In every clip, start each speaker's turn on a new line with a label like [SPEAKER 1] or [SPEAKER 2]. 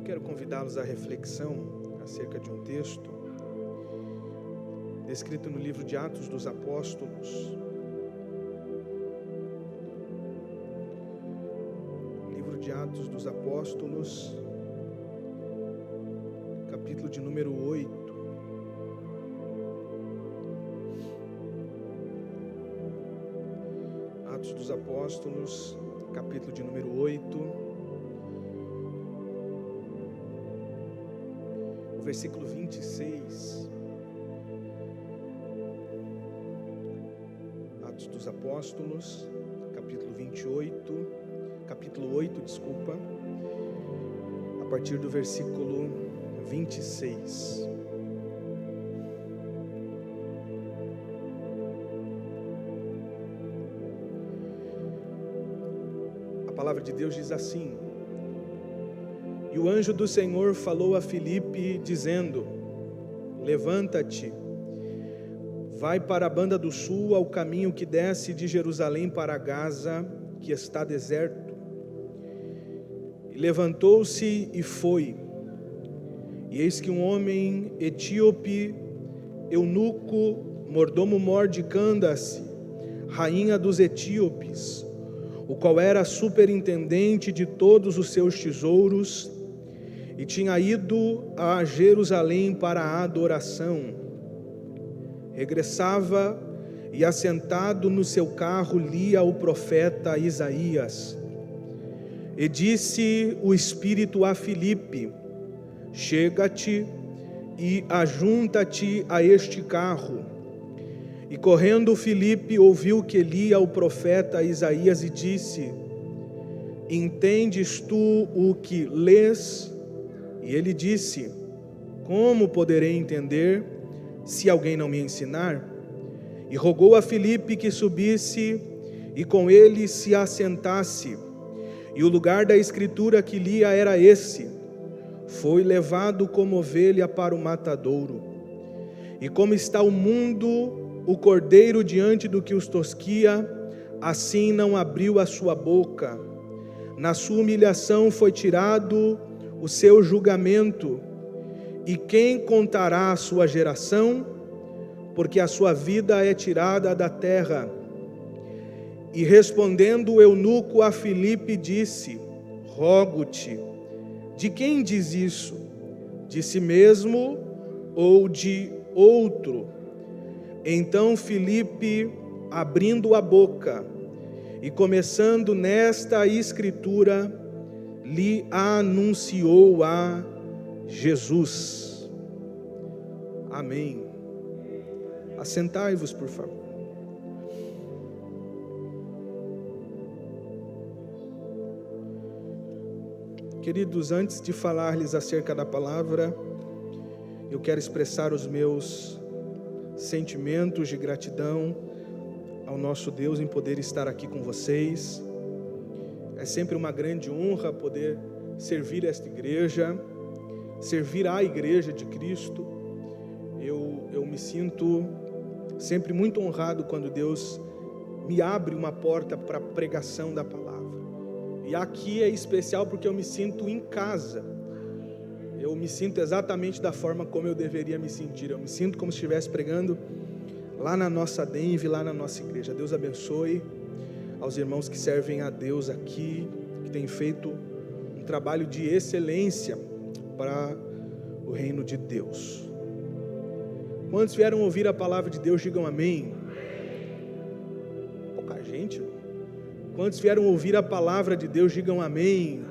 [SPEAKER 1] quero convidá-los à reflexão acerca de um texto descrito no livro de Atos dos Apóstolos. Livro de Atos dos Apóstolos, capítulo de número 8. Atos dos Apóstolos, capítulo de número 8. Versículo 26, Atos dos Apóstolos, capítulo 8, a partir do versículo 26. A palavra de Deus diz assim: E o anjo do Senhor falou a Filipe, dizendo: Levanta-te, vai para a banda do sul, ao caminho que desce de Jerusalém para Gaza, que está deserto. E levantou-se e foi. E eis que um homem etíope, eunuco, mordomo-mor de Candace, rainha dos etíopes, o qual era superintendente de todos os seus tesouros, e tinha ido a Jerusalém para a adoração. Regressava e, assentado no seu carro, lia o profeta Isaías. E disse o Espírito a Filipe: Chega-te e ajunta-te a este carro. E correndo Filipe ouviu que lia o profeta Isaías e disse: Entendes tu o que lês? E ele disse: Como poderei entender, se alguém não me ensinar? E rogou a Filipe que subisse e com ele se assentasse. E o lugar da escritura que lia era esse: Foi levado como ovelha para o matadouro. E como está o mundo, o cordeiro diante do que os tosquia, assim não abriu a sua boca. Na sua humilhação foi tirado o seu julgamento. E quem contará a sua geração? Porque a sua vida é tirada da terra. E respondendo o eunuco a Filipe disse: Rogo-te, de quem diz isso? De si mesmo ou de outro? Então Filipe, abrindo a boca e começando nesta escritura, lhe anunciou a Jesus. Amém. Assentai-vos, por favor. Queridos, antes de falar-lhes acerca da palavra, eu quero expressar os meus sentimentos de gratidão ao nosso Deus em poder estar aqui com vocês. É sempre uma grande honra poder servir esta igreja, servir a igreja de Cristo. Eu me sinto sempre muito honrado quando Deus me abre uma porta para a pregação da palavra. E aqui é especial porque eu me sinto em casa. Eu me sinto exatamente da forma como eu deveria me sentir. Eu me sinto como se estivesse pregando lá na nossa Denve, lá na nossa igreja. Deus abençoe aos irmãos que servem a Deus aqui, que têm feito um trabalho de excelência para o reino de Deus. Quantos vieram ouvir a palavra de Deus, digam amém. Pouca gente. Quantos vieram ouvir a palavra de Deus, digam amém.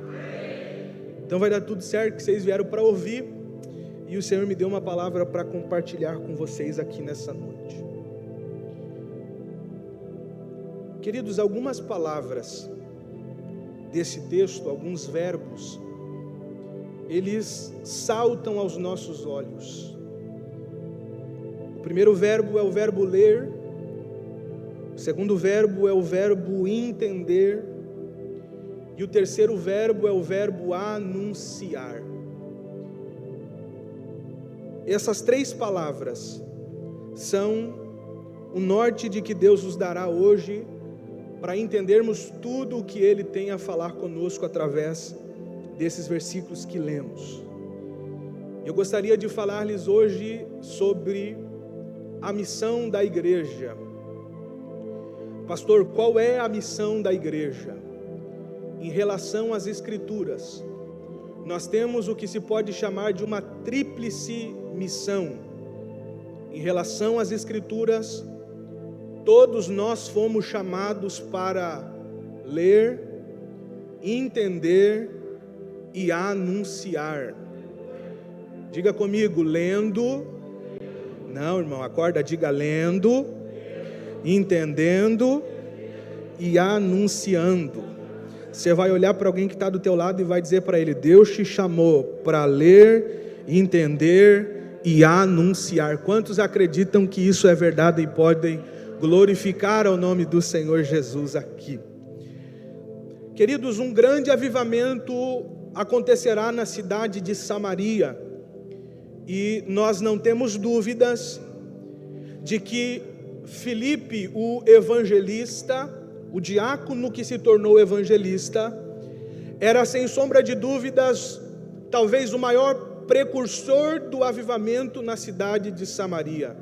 [SPEAKER 1] Então vai dar tudo certo, que vocês vieram para ouvir, e o Senhor me deu uma palavra para compartilhar com vocês aqui nessa noite. Queridos, algumas palavras desse texto, alguns verbos, eles saltam aos nossos olhos. O primeiro verbo é o verbo ler, o segundo verbo é o verbo entender, e o terceiro verbo é o verbo anunciar. Essas três palavras são o norte de que Deus nos dará hoje para entendermos tudo o que Ele tem a falar conosco através desses versículos que lemos. Eu gostaria de falar-lhes hoje sobre a missão da igreja. Pastor, qual é a missão da igreja? Em relação às Escrituras, nós temos o que se pode chamar de uma tríplice missão. Em relação às Escrituras, todos nós fomos chamados para ler, entender e anunciar. Diga comigo, lendo. Não, irmão, acorda, diga lendo, entendendo e anunciando. Você vai olhar para alguém que está do teu lado e vai dizer para ele: Deus te chamou para ler, entender e anunciar. Quantos acreditam que isso é verdade e podem glorificar ao nome do Senhor Jesus aqui? Queridos, um grande avivamento acontecerá na cidade de Samaria, e nós não temos dúvidas de que Filipe, o evangelista, o diácono que se tornou evangelista, era sem sombra de dúvidas, talvez o maior precursor do avivamento na cidade de Samaria.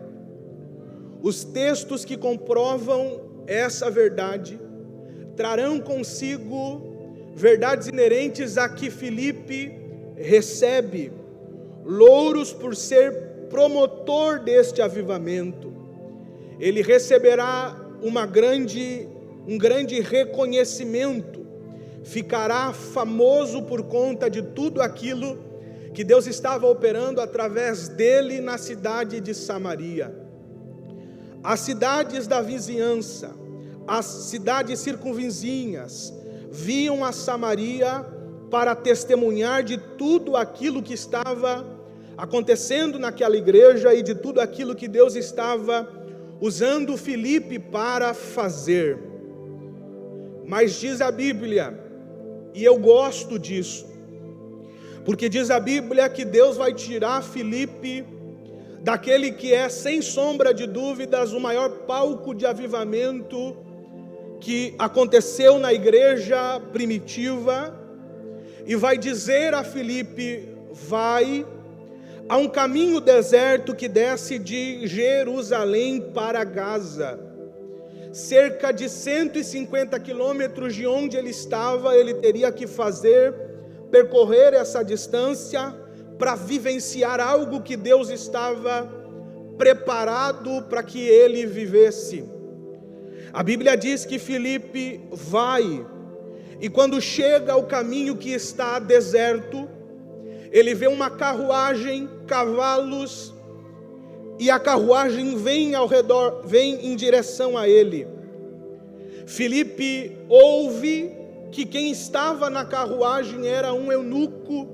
[SPEAKER 1] Os textos que comprovam essa verdade trarão consigo verdades inerentes a que Filipe recebe louros por ser promotor deste avivamento. Ele receberá um grande reconhecimento, ficará famoso por conta de tudo aquilo que Deus estava operando através dele na cidade de Samaria. As cidades da vizinhança, as cidades circunvizinhas, viam a Samaria para testemunhar de tudo aquilo que estava acontecendo naquela igreja e de tudo aquilo que Deus estava usando Filipe para fazer. Mas diz a Bíblia, e eu gosto disso, porque diz a Bíblia que Deus vai tirar Filipe daquele que é, sem sombra de dúvidas, o maior palco de avivamento que aconteceu na igreja primitiva, e vai dizer a Filipe: vai a um caminho deserto que desce de Jerusalém para Gaza, cerca de 150 quilômetros de onde ele estava. Ele teria que percorrer essa distância para vivenciar algo que Deus estava preparado para que ele vivesse. A Bíblia diz que Filipe vai, e quando chega ao caminho que está deserto, ele vê uma carruagem, cavalos, e a carruagem vem ao redor, vem em direção a ele. Filipe ouve que quem estava na carruagem era um eunuco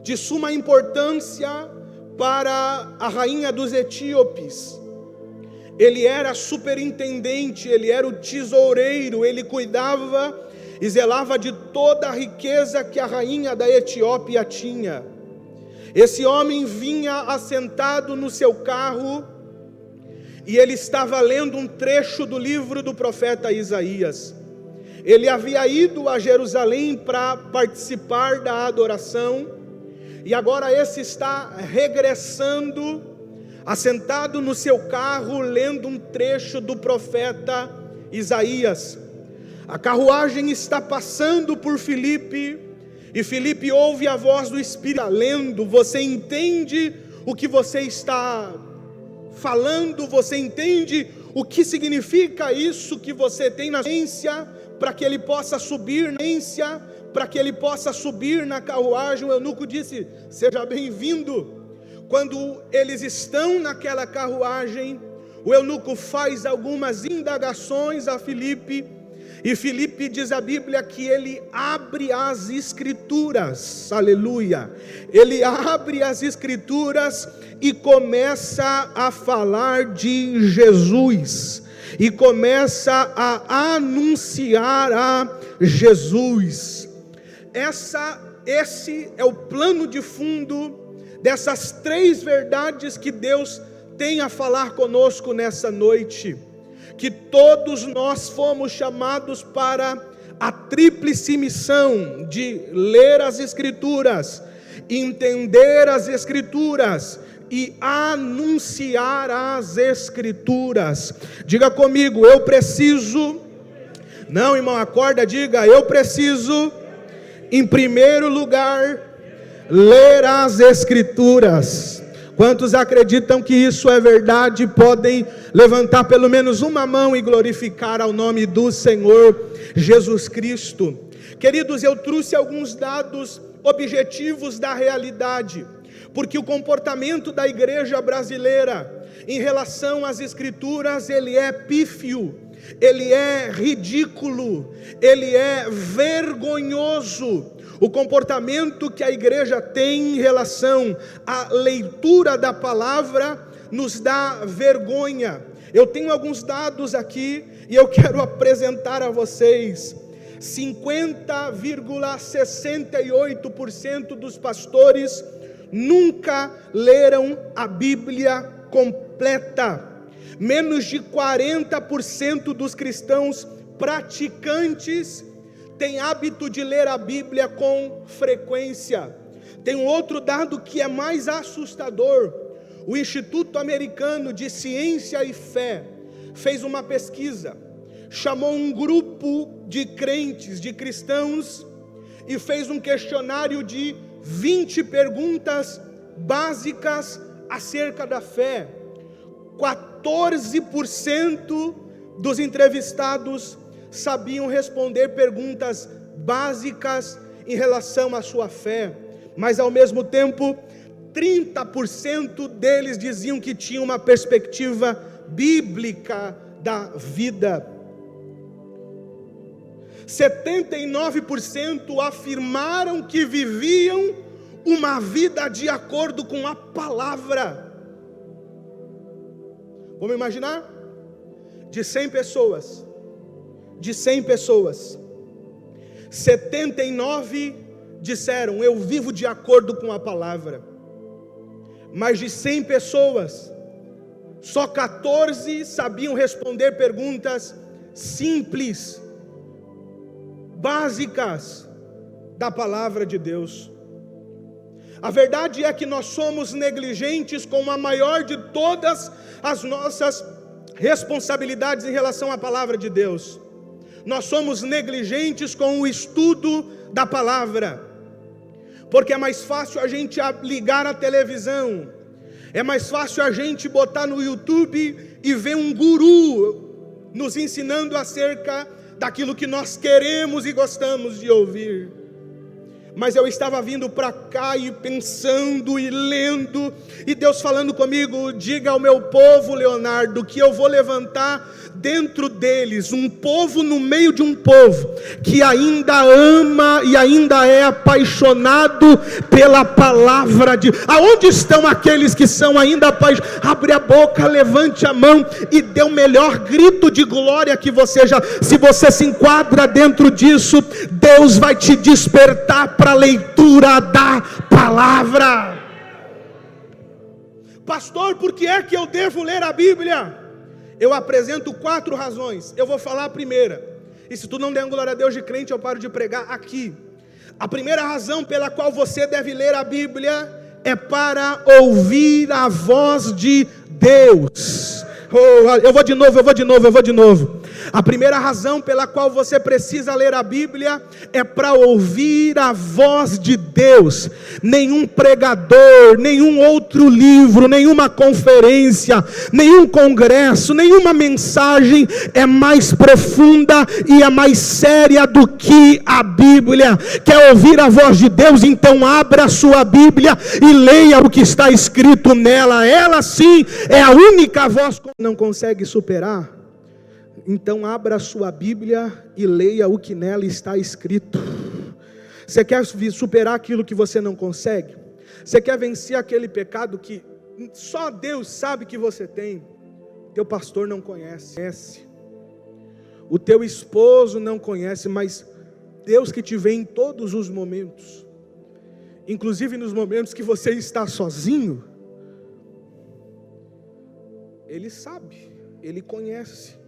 [SPEAKER 1] de suma importância para a rainha dos etíopes. Ele era superintendente, ele era o tesoureiro, ele cuidava e zelava de toda a riqueza que a rainha da Etiópia tinha. Esse homem vinha assentado no seu carro, e ele estava lendo um trecho do livro do profeta Isaías. Ele havia ido a Jerusalém para participar da adoração, e agora esse está regressando, assentado no seu carro, lendo um trecho do profeta Isaías. A carruagem está passando por Filipe, e Filipe ouve a voz do Espírito lendo. Você entende o que você está falando? Você entende o que significa isso que você tem na ciência, para que ele possa subir na carruagem? O eunuco disse: seja bem-vindo. Quando eles estão naquela carruagem, o eunuco faz algumas indagações a Filipe, e Filipe, diz a Bíblia, que ele abre as Escrituras, aleluia, ele abre as Escrituras e começa a falar de Jesus, e começa a anunciar a Jesus. Esse é o plano de fundo dessas três verdades que Deus tem a falar conosco nessa noite, que todos nós fomos chamados para a tríplice missão de ler as Escrituras, entender as Escrituras e anunciar as Escrituras. Diga comigo, eu preciso. Não, irmão, acorda, diga, eu preciso, em primeiro lugar, ler as Escrituras. Quantos acreditam que isso é verdade, podem levantar pelo menos uma mão e glorificar ao nome do Senhor Jesus Cristo. Queridos, eu trouxe alguns dados objetivos da realidade, porque o comportamento da igreja brasileira em relação às Escrituras, ele é pífio, ele é ridículo, ele é vergonhoso. O comportamento que a igreja tem em relação à leitura da palavra nos dá vergonha. Eu tenho alguns dados aqui e eu quero apresentar a vocês. 50,68% dos pastores nunca leram a Bíblia completa. Menos de 40% dos cristãos praticantes têm hábito de ler a Bíblia com frequência. Tem um outro dado que é mais assustador. O Instituto Americano de Ciência e Fé fez uma pesquisa, chamou um grupo de crentes, de cristãos, e fez um questionário de 20 perguntas básicas acerca da fé. 14% dos entrevistados sabiam responder perguntas básicas em relação à sua fé, mas ao mesmo tempo 30% deles diziam que tinham uma perspectiva bíblica da vida. 79% afirmaram que viviam uma vida de acordo com a palavra. Vamos imaginar? De 100 pessoas, 79 disseram, eu vivo de acordo com a palavra. Mas de 100 pessoas, só 14 sabiam responder perguntas simples, básicas da palavra de Deus. A verdade é que nós somos negligentes com a maior de todas as nossas responsabilidades em relação à palavra de Deus. Nós somos negligentes com o estudo da palavra, porque é mais fácil a gente ligar a televisão, é mais fácil a gente botar no YouTube e ver um guru nos ensinando acerca daquilo que nós queremos e gostamos de ouvir. Mas eu estava vindo para cá e pensando e lendo, e Deus falando comigo, diga ao meu povo, Leonardo, que eu vou levantar dentro deles um povo no meio de um povo, que ainda ama e ainda é apaixonado pela palavra de Deus. Aonde estão aqueles que são ainda apaixonados? Abre a boca, levante a mão e dê o melhor grito de glória que você já... Se você se enquadra dentro disso, Deus vai te despertar para a leitura da palavra. Pastor, por que é que eu devo ler a Bíblia? Eu apresento 4 razões. Eu vou falar a primeira, e se tu não der glória a Deus de crente, eu paro de pregar aqui. A primeira razão pela qual você deve ler a Bíblia é para ouvir a voz de Deus. Eu vou de novo. A primeira razão pela qual você precisa ler a Bíblia é para ouvir a voz de Deus. Nenhum pregador, nenhum outro livro, nenhuma conferência, nenhum congresso, nenhuma mensagem é mais profunda e é mais séria do que a Bíblia. Quer ouvir a voz de Deus? Então abra a sua Bíblia e leia o que está escrito nela. Ela sim é a única voz que não consegue superar. Então abra a sua Bíblia e leia o que nela está escrito. Você quer superar aquilo que você não consegue? Você quer vencer aquele pecado que só Deus sabe que você tem? Teu pastor não conhece, o teu esposo não conhece, mas Deus que te vê em todos os momentos, inclusive nos momentos que você está sozinho, Ele sabe, Ele conhece.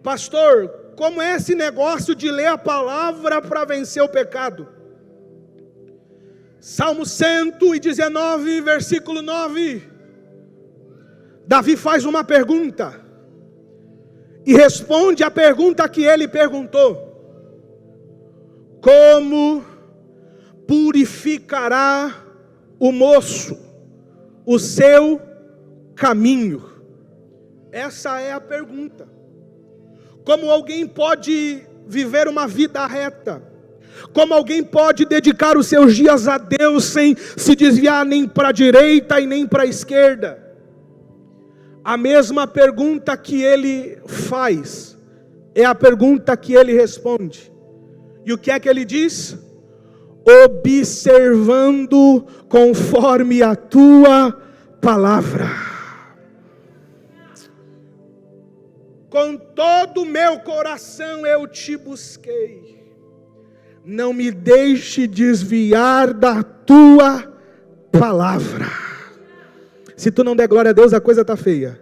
[SPEAKER 1] Pastor, como é esse negócio de ler a palavra para vencer o pecado? Salmo 119, versículo 9. Davi faz uma pergunta e responde a pergunta que ele perguntou: como purificará o moço o seu caminho? Essa é a pergunta. Como alguém pode viver uma vida reta? Como alguém pode dedicar os seus dias a Deus sem se desviar nem para a direita e nem para a esquerda? A mesma pergunta que ele faz é a pergunta que ele responde. E o que é que ele diz? Observando conforme a tua palavra. Com todo o meu coração eu te busquei. Não me deixe desviar da tua palavra. Se tu não der glória a Deus, a coisa está feia.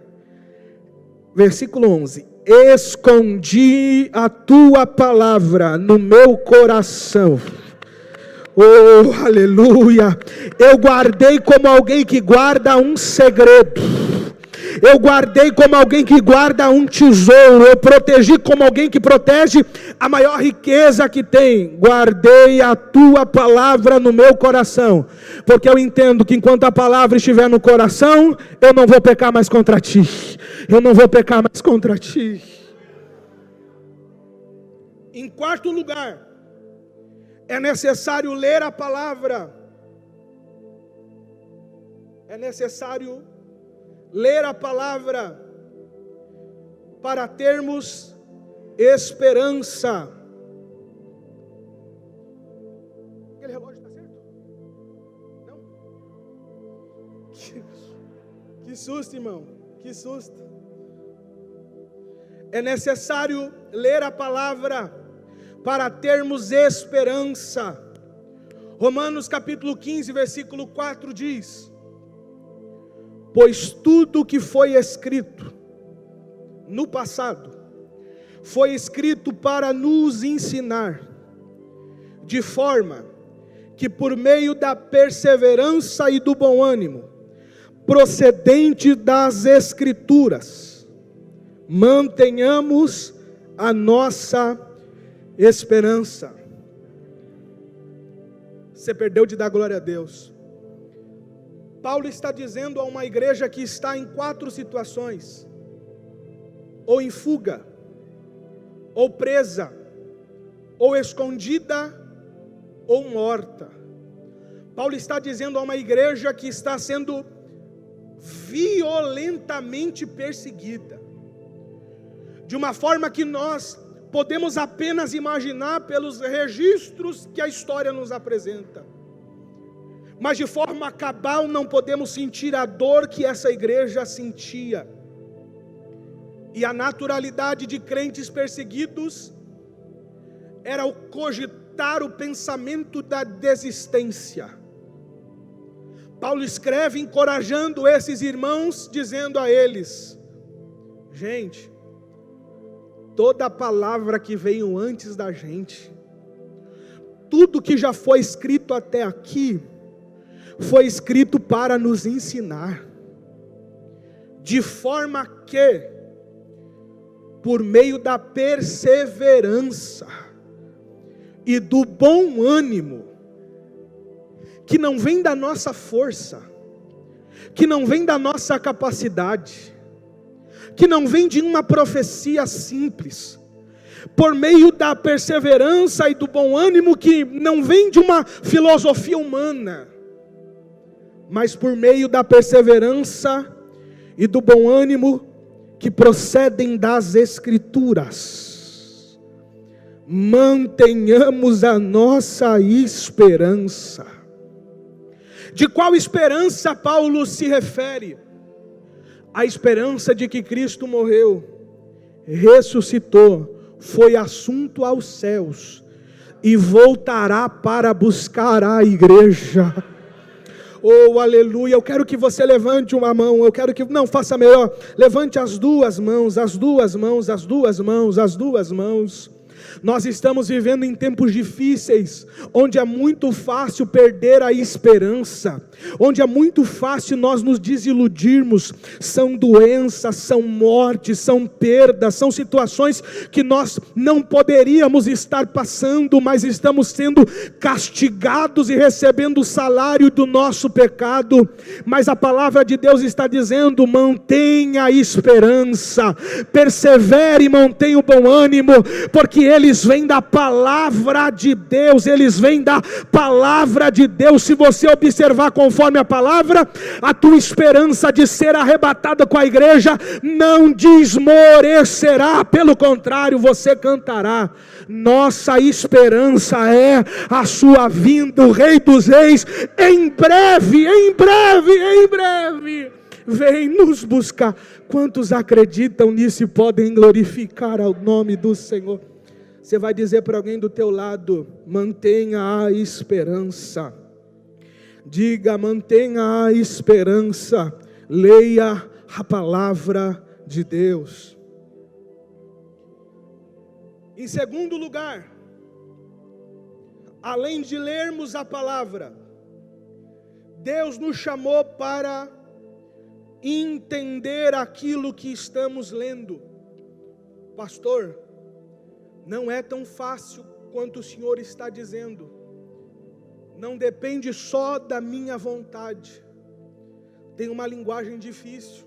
[SPEAKER 1] Versículo 11. Escondi a tua palavra no meu coração. Oh, aleluia. Eu guardei como alguém que guarda um segredo. Eu guardei como alguém que guarda um tesouro. Eu protegi como alguém que protege a maior riqueza que tem. Guardei a tua palavra no meu coração, porque eu entendo que enquanto a palavra estiver no coração, eu não vou pecar mais contra ti. Eu não vou pecar mais contra ti. Em quarto lugar, é necessário ler a palavra. É necessário ler a palavra para termos esperança. Aquele relógio está certo? Não? Que susto, irmão. Que susto. É necessário ler a palavra para termos esperança. Romanos capítulo 15, versículo 4 diz: pois tudo que foi escrito no passado foi escrito para nos ensinar, de forma que por meio da perseverança e do bom ânimo, procedente das Escrituras, mantenhamos a nossa esperança. Você perdeu de dar glória a Deus. Paulo está dizendo a uma igreja que está em 4 situações: ou em fuga, ou presa, ou escondida, ou morta. Paulo está dizendo a uma igreja que está sendo violentamente perseguida, de uma forma que nós podemos apenas imaginar pelos registros que a história nos apresenta. Mas de forma cabal não podemos sentir a dor que essa igreja sentia. E a naturalidade de crentes perseguidos era o cogitar o pensamento da desistência. Paulo escreve encorajando esses irmãos, dizendo a eles: gente, toda a palavra que veio antes da gente, tudo que já foi escrito até aqui, foi escrito para nos ensinar, de forma que, por meio da perseverança e do bom ânimo, que não vem da nossa força, que não vem da nossa capacidade, que não vem de uma profecia simples, por meio da perseverança e do bom ânimo que não vem de uma filosofia humana, mas por meio da perseverança e do bom ânimo que procedem das Escrituras, mantenhamos a nossa esperança. De qual esperança Paulo se refere? A esperança de que Cristo morreu, ressuscitou, foi assunto aos céus e voltará para buscar a igreja. Oh, aleluia. Eu quero que você levante uma mão. Eu quero que, não, faça melhor. Levante as duas mãos, as duas mãos, as duas mãos, as duas mãos. Nós estamos vivendo em tempos difíceis, onde é muito fácil perder a esperança, onde é muito fácil nós nos desiludirmos. São doenças, são mortes, são perdas, são situações que nós não poderíamos estar passando, mas estamos sendo castigados e recebendo o salário do nosso pecado. Mas a palavra de Deus está dizendo: mantenha a esperança, persevere e mantenha o bom ânimo, porque eles vêm da palavra de Deus, eles vêm da palavra de Deus. Se você observar conforme a palavra, a tua esperança de ser arrebatada com a igreja não desmorecerá, pelo contrário, você cantará. Nossa esperança é a sua vinda, o Rei dos Reis, em breve, em breve, em breve, vem nos buscar. Quantos acreditam nisso e podem glorificar ao nome do Senhor? Você vai dizer para alguém do teu lado: mantenha a esperança. Diga: mantenha a esperança. Leia a palavra de Deus. Em segundo lugar, além de lermos a palavra, Deus nos chamou para entender aquilo que estamos lendo. Pastor, não é tão fácil quanto o Senhor está dizendo. Não depende só da minha vontade. Tem uma linguagem difícil.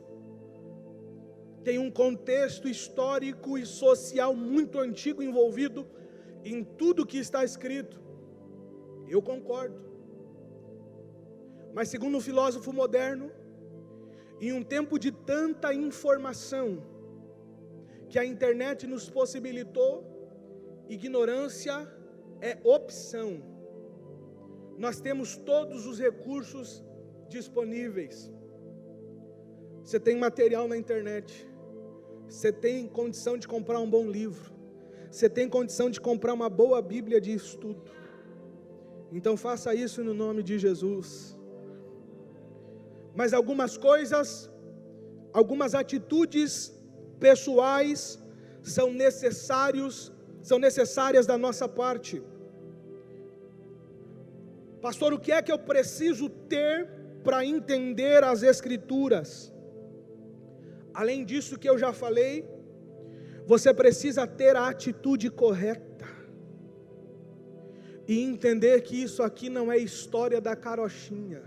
[SPEAKER 1] Tem um contexto histórico e social muito antigo envolvido em tudo que está escrito. Eu concordo. Mas segundo um filósofo moderno, em um tempo de tanta informação que a internet nos possibilitou, ignorância é opção. Nós temos todos os recursos disponíveis. Você tem material na internet. Você tem condição de comprar um bom livro. Você tem condição de comprar uma boa Bíblia de estudo. Então faça isso no nome de Jesus. Mas algumas coisas, algumas atitudes pessoais são necessárias da nossa parte. Pastor, o que é que eu preciso ter para entender as Escrituras? Além disso que eu já falei, você precisa ter a atitude correta e entender que isso aqui não é história da carochinha,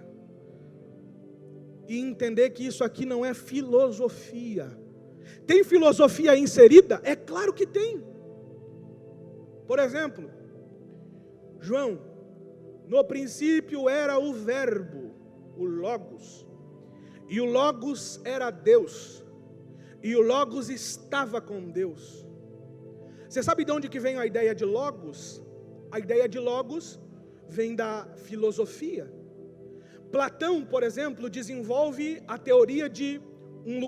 [SPEAKER 1] e entender que isso aqui não é filosofia. Tem filosofia inserida? É claro que tem. Por exemplo, João: no princípio era o verbo, o Logos, e o Logos era Deus, e o Logos estava com Deus. Você sabe de onde que vem a ideia de Logos? A ideia de Logos vem da filosofia. Platão, por exemplo, desenvolve a teoria de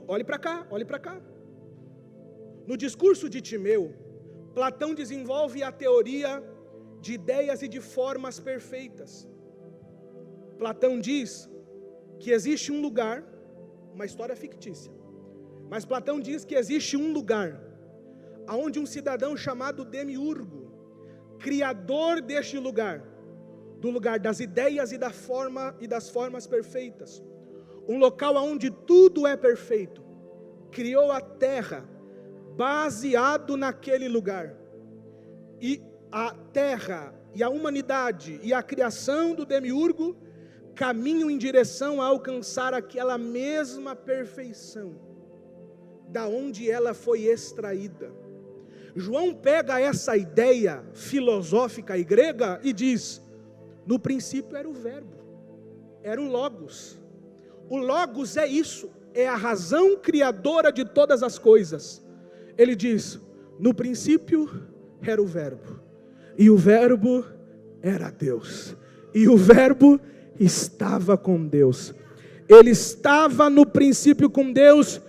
[SPEAKER 1] olhe para cá, olhe para cá. No discurso de Timeu, Platão desenvolve a teoria de ideias e de formas perfeitas. Platão diz que existe um lugar, uma história fictícia, mas Platão diz que existe um lugar onde um cidadão chamado Demiurgo, criador deste lugar, do lugar das ideias e das formas perfeitas, um local onde tudo é perfeito, criou a terra baseado naquele lugar. E a terra e a humanidade e a criação do Demiurgo caminham em direção a alcançar aquela mesma perfeição da onde ela foi extraída. João pega essa ideia filosófica e grega e diz: no princípio era o verbo, era o Logos. O Logos é isso, é a razão criadora de todas as coisas. Ele diz: no princípio era o verbo, e o verbo era Deus, e o verbo estava com Deus. Ele estava no princípio com Deus,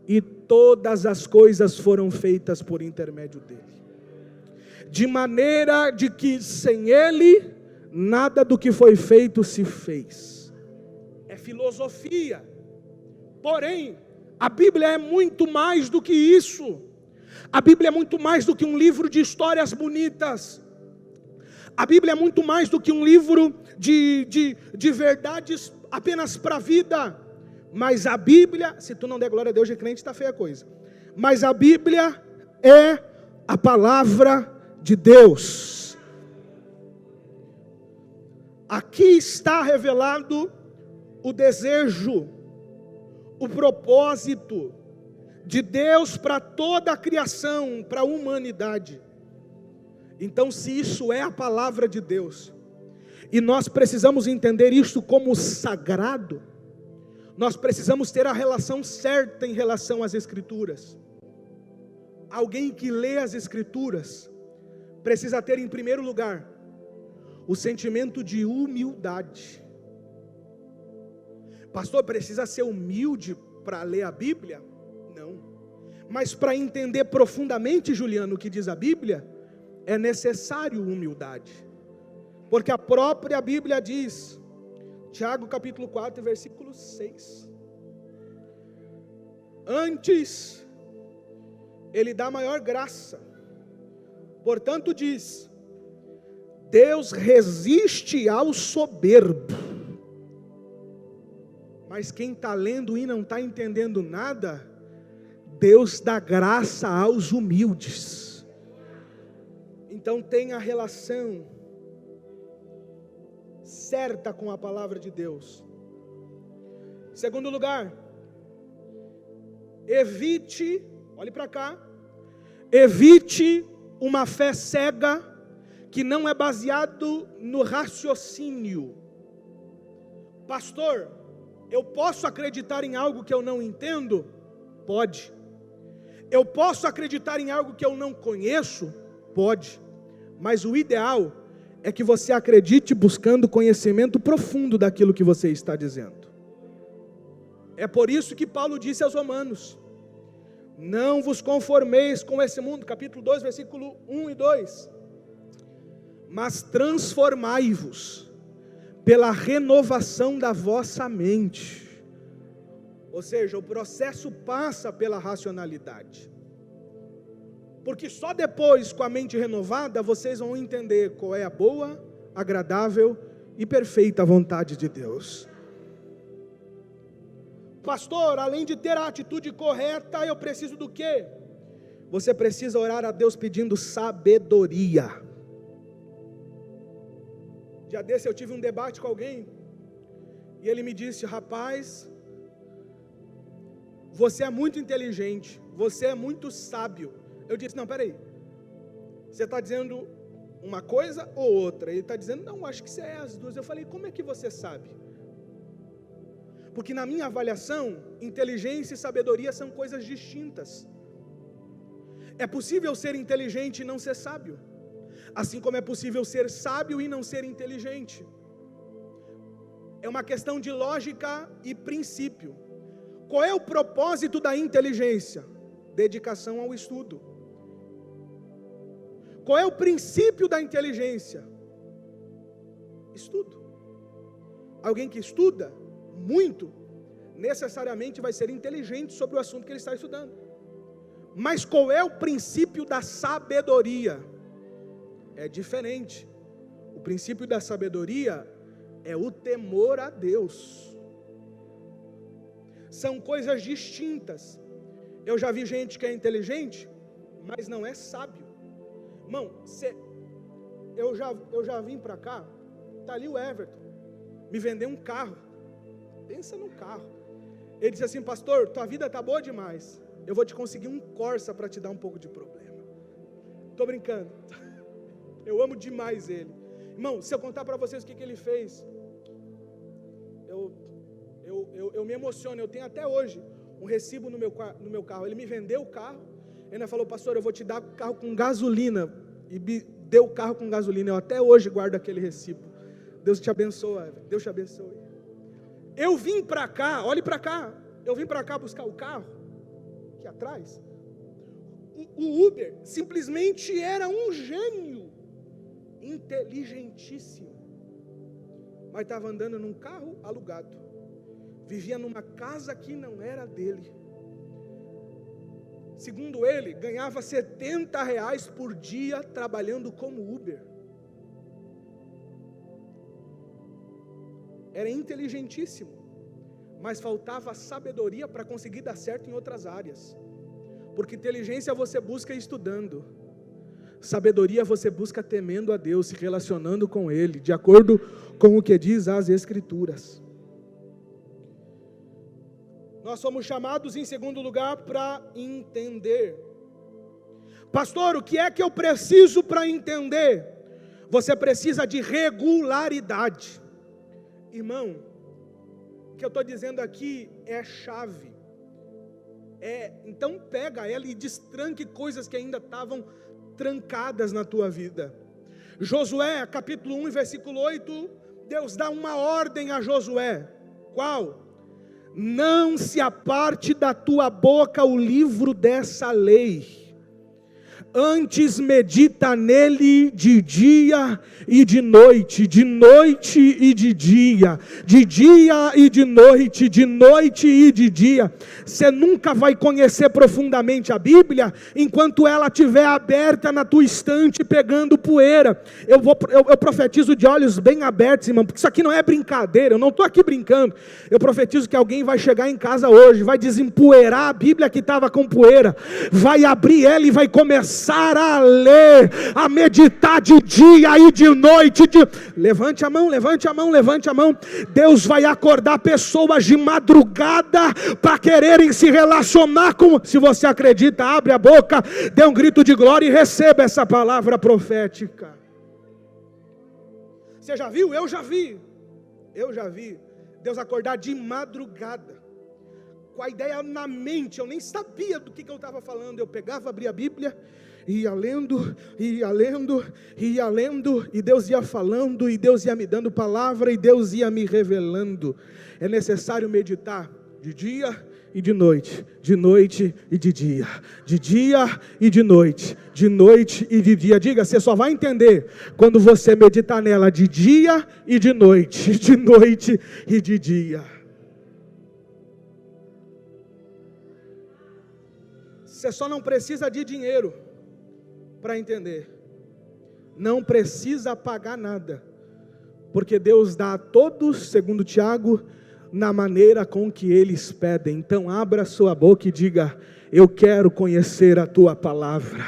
[SPEAKER 1] e todas as coisas foram feitas por intermédio dele, de maneira de que sem ele nada do que foi feito se fez. filosofia. Porém, a Bíblia é muito mais do que isso. A Bíblia é muito mais do que um livro de histórias bonitas. A Bíblia é muito mais do que um livro de verdades apenas para a vida. Mas a Bíblia, se tu não der glória a Deus de crente, está feia a coisa. Mas a Bíblia é a palavra de Deus. Aqui está revelado o desejo, o propósito de Deus para toda a criação, para a humanidade. Então, se isso é a palavra de Deus, e nós precisamos entender isso como sagrado, nós precisamos ter a relação certa em relação às Escrituras. Alguém que lê as Escrituras precisa ter, em primeiro lugar, o sentimento de humildade. Pastor, precisa ser humilde para ler a Bíblia? Não. Mas para entender profundamente, Juliano, o que diz a Bíblia, é necessário humildade. Porque a própria Bíblia diz, Tiago capítulo 4, versículo 6. Antes, Ele dá maior graça. Portanto diz, Deus resiste ao soberbo. Mas quem está lendo e não está entendendo nada, Deus dá graça aos humildes. Então tenha a relação certa com a palavra de Deus. Segundo lugar, evite, olhe para cá, evite uma fé cega que não é baseado no raciocínio. Pastor, eu posso acreditar em algo que eu não entendo? Pode. Eu posso acreditar em algo que eu não conheço? Pode. Mas o ideal é que você acredite buscando conhecimento profundo daquilo que você está dizendo. É por isso que Paulo disse aos Romanos, não vos conformeis com esse mundo, capítulo 2, versículo 1 e 2, mas transformai-vos pela renovação da vossa mente. Ou seja, o processo passa pela racionalidade. Porque só depois, com a mente renovada, vocês vão entender qual é a boa, agradável e perfeita vontade de Deus. Pastor, além de ter a atitude correta, eu preciso do quê? Você precisa orar a Deus pedindo sabedoria. Dia desse eu tive um debate com alguém, e ele me disse, rapaz, você é muito inteligente, você é muito sábio. Eu disse, não, peraí, você está dizendo uma coisa ou outra? Ele está dizendo, não, acho que você é as duas. Eu falei, como é que você sabe? Porque na minha avaliação, inteligência e sabedoria são coisas distintas. É possível ser inteligente e não ser sábio, assim como é possível ser sábio e não ser inteligente. É uma questão de lógica e princípio. Qual é o propósito da inteligência? Dedicação ao estudo. Qual é o princípio da inteligência? Estudo. Alguém que estuda muito, necessariamente vai ser inteligente sobre o assunto que ele está estudando. Mas qual é o princípio da sabedoria? É diferente. O princípio da sabedoria é o temor a Deus. São coisas distintas. Eu já vi gente que é inteligente, mas não é sábio. Irmão, eu já vim para cá, está ali o Everton, me vendeu um carro. Pensa no carro. Ele disse assim, pastor, tua vida está boa demais, eu vou te conseguir um Corsa para te dar um pouco de problema. Estou brincando. Eu amo demais ele. Irmão, se eu contar para vocês o que ele fez, eu me emociono. Eu tenho até hoje um recibo no meu carro. Ele me vendeu o carro, ele ainda falou, pastor, eu vou te dar o carro com gasolina, e me deu o carro com gasolina. Eu até hoje guardo aquele recibo. Deus te abençoe, Deus te abençoe. Eu vim para cá, olhe para cá, eu vim para cá buscar o carro, aqui atrás. O Uber simplesmente era um gênio, inteligentíssimo, mas estava andando num carro alugado. vivia numa casa que não era dele. Segundo ele, ganhava R$70 por dia trabalhando como Uber. Era inteligentíssimo, mas faltava sabedoria para conseguir dar certo em outras áreas. Porque inteligência você busca estudando, sabedoria você busca temendo a Deus, se relacionando com Ele, de acordo com o que diz as Escrituras. Nós somos chamados, em segundo lugar, para entender. Pastor, o que é que eu preciso para entender? Você precisa de regularidade. Irmão, o que eu estou dizendo aqui é chave. Então pega ela e destranque coisas que ainda estavam trancadas na tua vida. Josué, capítulo 1, versículo 8, Deus dá uma ordem a Josué. Qual? Não se aparte da tua boca o livro dessa lei, antes medita nele de dia e de noite e de dia e de noite e de dia. Você nunca vai conhecer profundamente a Bíblia enquanto ela estiver aberta na tua estante pegando poeira. Eu profetizo de olhos bem abertos, irmão, porque isso aqui não é brincadeira, eu não estou aqui brincando. Eu profetizo que alguém vai chegar em casa hoje, vai desempoeirar a Bíblia que estava com poeira, vai abrir ela e vai começar a ler, a meditar de dia e de noite. Levante a mão, levante a mão, levante a mão. Deus vai acordar pessoas de madrugada para quererem se relacionar com. Se você acredita, abre a boca, dê um grito de glória e receba essa palavra profética. Você já viu? Eu já vi Deus acordar de madrugada, com a ideia na mente. Eu nem sabia do que eu estava falando. Eu pegava, abria a Bíblia, ia lendo, e Deus ia falando, e Deus ia me dando palavra, e Deus ia me revelando. É necessário meditar de dia e de noite e de dia e de noite e de dia. Diga, você só vai entender quando você meditar nela de dia e de noite e de dia. Você só não precisa de dinheiro para entender. Não precisa pagar nada, porque Deus dá a todos, segundo Tiago, na maneira com que eles pedem. Então abra sua boca e diga: eu quero conhecer a tua palavra.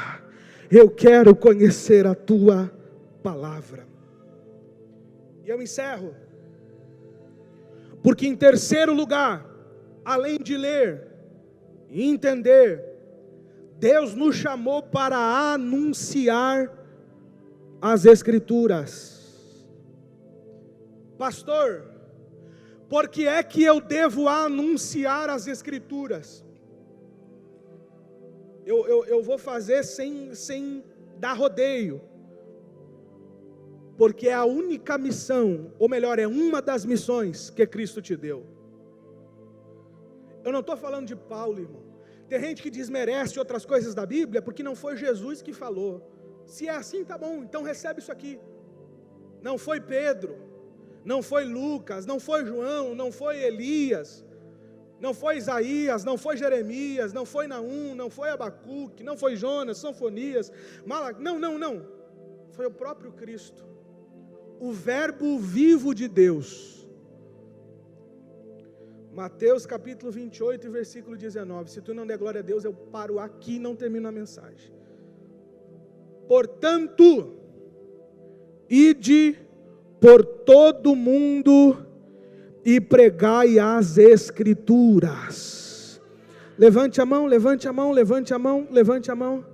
[SPEAKER 1] Eu quero conhecer a tua palavra. E eu encerro, porque em terceiro lugar, além de ler e entender, Deus nos chamou para anunciar as Escrituras. Pastor, por que é que eu devo anunciar as Escrituras? Eu vou fazer sem dar rodeio, porque é a única missão, ou melhor, é uma das missões que Cristo te deu. Eu não estou falando de Paulo, irmão. Tem gente que desmerece outras coisas da Bíblia porque não foi Jesus que falou. Se é assim, tá bom, então recebe isso aqui. Não foi Pedro, não foi Lucas, não foi João, não foi Elias, não foi Isaías, não foi Jeremias, não foi Naum, não foi Abacuque, não foi Jonas, Sofonias, não. Foi o próprio Cristo, o verbo vivo de Deus. Mateus capítulo 28, versículo 19. Se tu não der glória a Deus, eu paro aqui e não termino a mensagem. Portanto, ide por todo mundo e pregai as Escrituras. Levante a mão, levante a mão, levante a mão, levante a mão.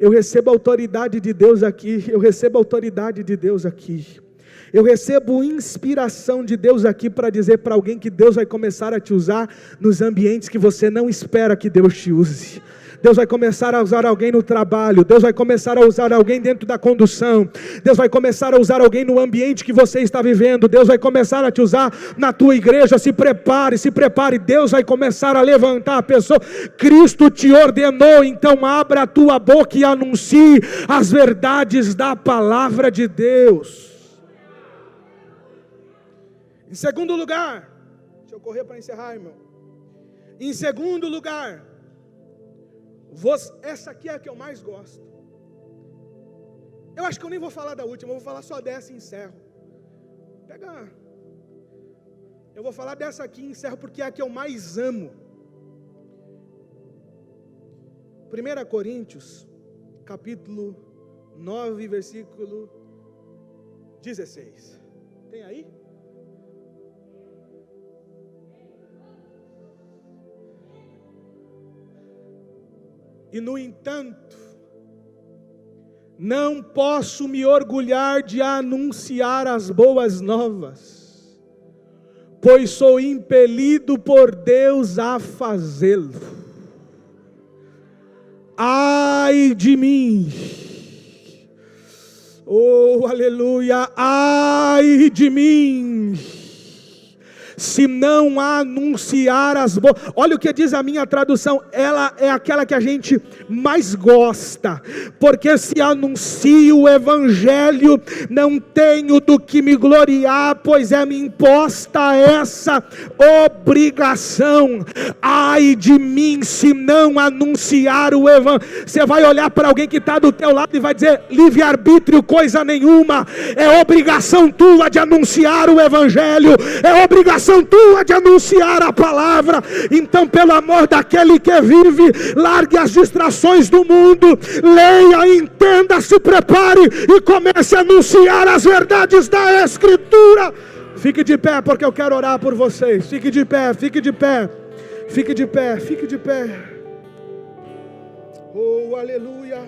[SPEAKER 1] Eu recebo a autoridade de Deus aqui, eu recebo a autoridade de Deus aqui. Eu recebo inspiração de Deus aqui para dizer para alguém que Deus vai começar a te usar nos ambientes que você não espera que Deus te use. Deus vai começar a usar alguém no trabalho, Deus vai começar a usar alguém dentro da condução, Deus vai começar a usar alguém no ambiente que você está vivendo, Deus vai começar a te usar na tua igreja. Se prepare, Deus vai começar a levantar a pessoa. Cristo te ordenou, então abra a tua boca e anuncie as verdades da palavra de Deus. Em segundo lugar, Deixa eu correr para encerrar, irmão. Em segundo lugar, essa aqui é a que eu mais gosto. Eu acho que eu nem vou falar da última, eu vou falar só dessa e encerro. Eu vou falar dessa aqui e encerro porque é a que eu mais amo. 1 Coríntios, capítulo 9, versículo 16. Tem aí? E no entanto, não posso me orgulhar de anunciar as boas novas, pois sou impelido por Deus a fazê-lo. Ai de mim, oh aleluia, ai de mim, se não anunciar as boas. Olha o que diz a minha tradução, ela é aquela que a gente mais gosta, porque se anuncio o evangelho, não tenho do que me gloriar, pois é-me imposta essa obrigação. Ai de mim se não anunciar o evangelho. Você vai olhar para alguém que está do teu lado e vai dizer: livre-arbítrio coisa nenhuma, é obrigação tua de anunciar o evangelho, é obrigação tua de anunciar a palavra. Então, pelo amor daquele que vive, largue as distrações do mundo, leia, entenda, se prepare e comece a anunciar as verdades da Escritura. Fique de pé, porque eu quero orar por vocês. Fique de pé, fique de pé, fique de pé, fique de pé. Oh, aleluia.